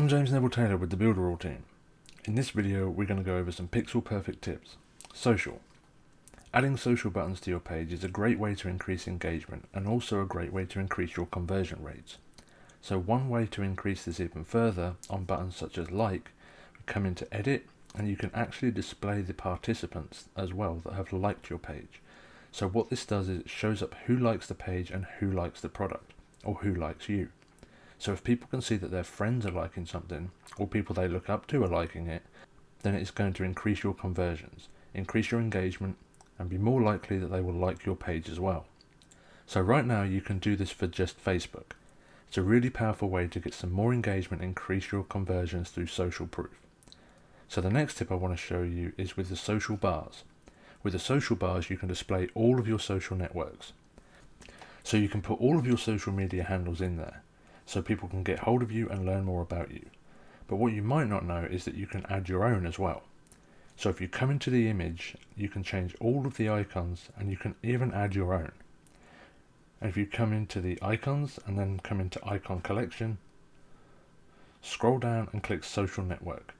I'm James Neville Taylor with the Builderall team. In this video we're going to go over some pixel perfect tips. Social. Adding social buttons to your page is a great way to increase engagement and also a great way to increase your conversion rates. So one way to increase this even further on buttons such as like, we come into edit and you can actually display the participants as well that have liked your page. So what this does is it shows up who likes the page and who likes the product, or who likes you. So if people can see that their friends are liking something, or people they look up to are liking it, then it's going to increase your conversions, increase your engagement, and be more likely that they will like your page as well. So right now you can do this for just Facebook. It's a really powerful way to get some more engagement and increase your conversions through social proof. So the next tip I want to show you is with the social bars. With the social bars you can display all of your social networks. So you can put all of your social media handles in there, so people can get hold of you and learn more about you. But what you might not know is that you can add your own as well. So if you come into the image, you can change all of the icons and you can even add your own. And if you come into the icons and then come into icon collection, scroll down and click social network.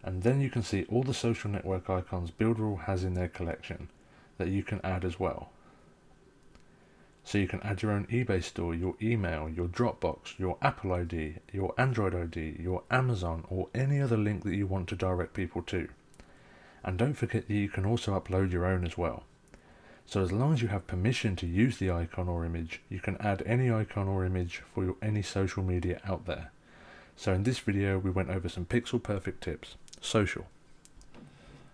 And then you can see all the social network icons Builderall has in their collection that you can add as well. So you can add your own eBay store, your email, your Dropbox, your Apple ID, your Android ID, your Amazon, or any other link that you want to direct people to. And don't forget that you can also upload your own as well. So as long as you have permission to use the icon or image, you can add any icon or image for any social media out there. So in this video we went over some pixel perfect tips. Social.